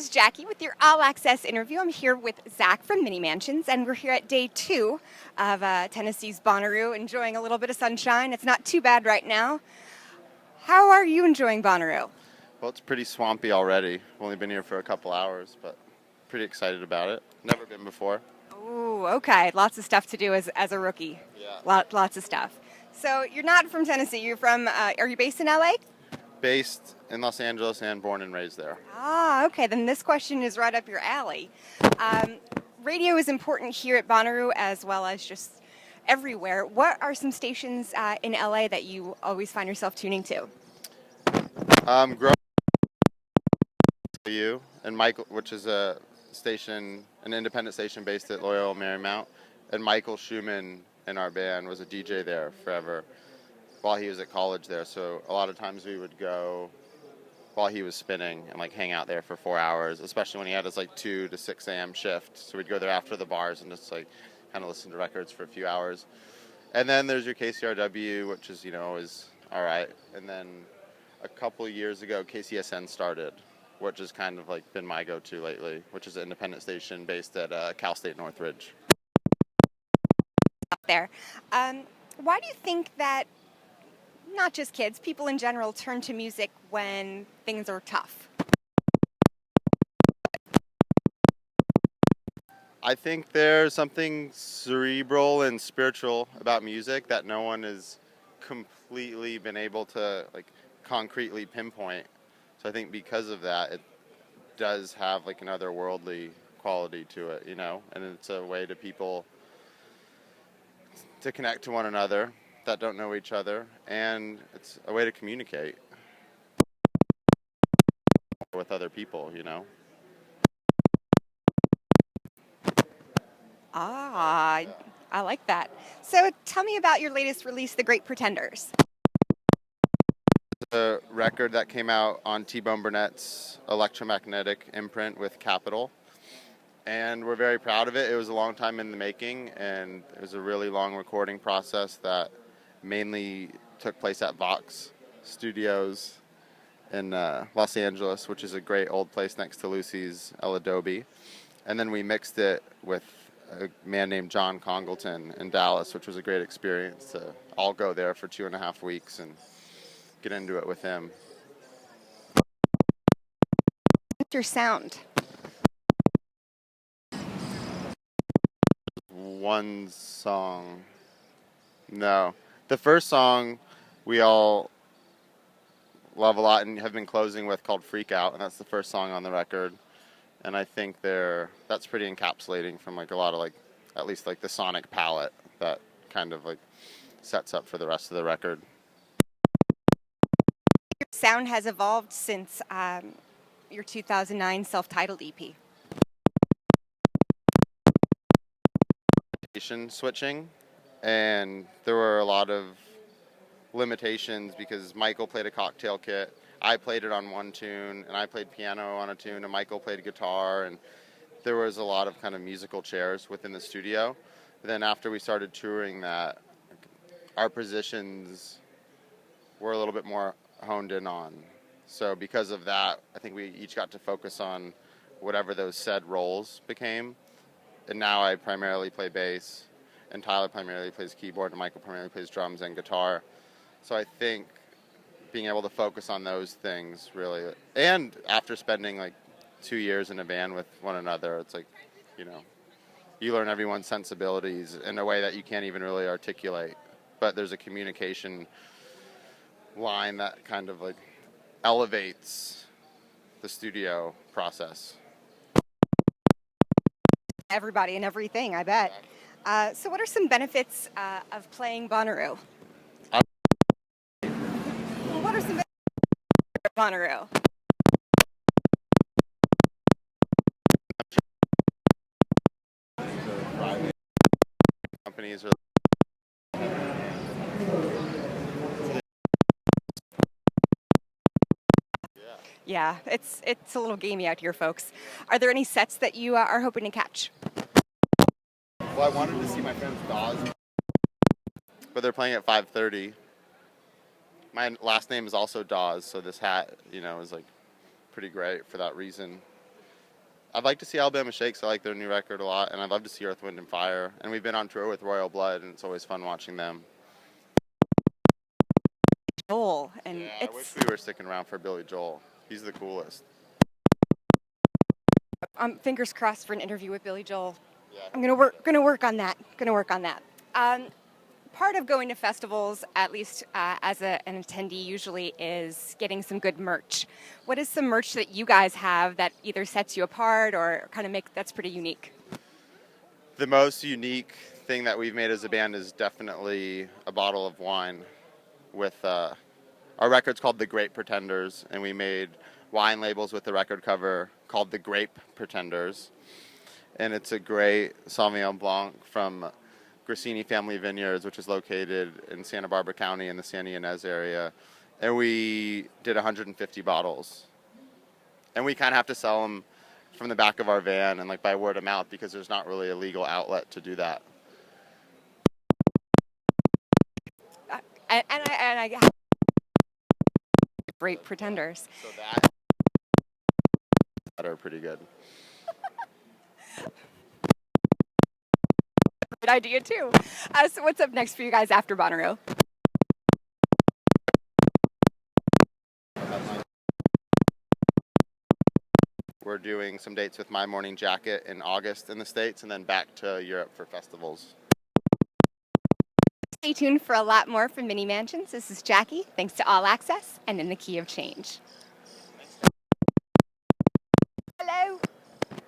is Jackie with your All Access interview. I'm here with Zach from Mini Mansions, and we're here at day 2 of Tennessee's Bonnaroo, enjoying a little bit of sunshine. It's not too bad right now. How are you enjoying Bonnaroo? Well, it's pretty swampy already. I've only been here for a couple hours, but pretty excited about it. Never been before. Ooh, okay. Lots of stuff to do as a rookie. Yeah. Lots of stuff. So you're not from Tennessee. You're from, are you based in LA? Based in Los Angeles and born and raised there. Ah, okay. Then this question is right up your alley. Radio is important here at Bonnaroo as well as just everywhere. What are some stations in LA that you always find yourself tuning to? Growing you and Michael, which is a station, an independent station based at Loyola Marymount, and Michael Schumann in our band was a DJ there forever while he was at college there. So a lot of times we would go while he was spinning and like hang out there for 4 hours, especially when he had his like 2 to 6 a.m. shift. So we'd go there after the bars and just like kind of listen to records for a few hours. And then there's your KCRW, which is, is all right. And then a couple years ago, KCSN started, which has kind of like been my go-to lately, which is an independent station based at Cal State Northridge. Up there. Why do you think that not just kids, people in general turn to music when things are tough? I think there's something cerebral and spiritual about music that no one has completely been able to like concretely pinpoint. So I think because of that, it does have like an otherworldly quality to it, and it's a way to people to connect to one another that don't know each other, and it's a way to communicate with other people, Ah, I like that. So tell me about your latest release, The Great Pretenders. A record that came out on T-Bone Burnett's Electromagnetic imprint with Capitol, and we're very proud of it. It was a long time in the making, and it was a really long recording process that mainly took place at Vox Studios in Los Angeles, which is a great old place next to Lucy's El Adobe. And then we mixed it with a man named John Congleton in Dallas, which was a great experience to all go there for 2.5 weeks and get into it with him. What's your sound? One song. No. The first song we all love a lot and have been closing with called Freak Out, and that's the first song on the record. And I think that's pretty encapsulating from like a lot of like, at least like the sonic palette that kind of like sets up for the rest of the record. Your sound has evolved since your 2009 self-titled EP. Switching, and there were a lot of limitations because Michael played a cocktail kit, I played it on one tune, and I played piano on a tune, and Michael played guitar, and there was a lot of kind of musical chairs within the studio. Then after we started touring that, our positions were a little bit more honed in on. So because of that, I think we each got to focus on whatever those said roles became. And now I primarily play bass, and Tyler primarily plays keyboard, and Michael primarily plays drums and guitar. So I think being able to focus on those things really, and after spending like 2 years in a band with one another, it's like, you learn everyone's sensibilities in a way that you can't even really articulate. But there's a communication line that kind of like elevates the studio process. Everybody and everything, I bet. So what are some benefits of playing Bonnaroo? What are some benefits of Bonnaroo? Companies are Yeah, it's a little gamey out here, folks. Are there any sets that you are hoping to catch? Well, I wanted to see my friends Dawes, but they're playing at 5:30. My last name is also Dawes, so this hat, is like pretty great for that reason. I'd like to see Alabama Shakes. I like their new record a lot, and I'd love to see Earth, Wind, and Fire. And we've been on tour with Royal Blood, and it's always fun watching them. Joel, and Yeah, I wish it's we were sticking around for Billy Joel. He's the coolest. fingers crossed for an interview with Billy Joel. Yeah, I'm gonna work on that. Gonna work on that. Part of going to festivals, at least as an attendee, usually is getting some good merch. What is some merch that you guys have that either sets you apart or kind of that's pretty unique? The most unique thing that we've made as a band is definitely a bottle of wine with our record's called The Great Pretenders, and we made wine labels with the record cover called The Grape Pretenders. And it's a great Sauvignon Blanc from Grassini Family Vineyards, which is located in Santa Barbara County in the Santa Ynez area. And we did 150 bottles. And we kind of have to sell them from the back of our van and like by word of mouth because there's not really a legal outlet to do that. And I Great Pretenders. So that are pretty good. Good idea too. So what's up next for you guys after Bonnaroo? We're doing some dates with My Morning Jacket in August in the States and then back to Europe for festivals. Stay tuned for a lot more from Mini Mansions. This is Jackie. Thanks to All Access and In the Key of Change.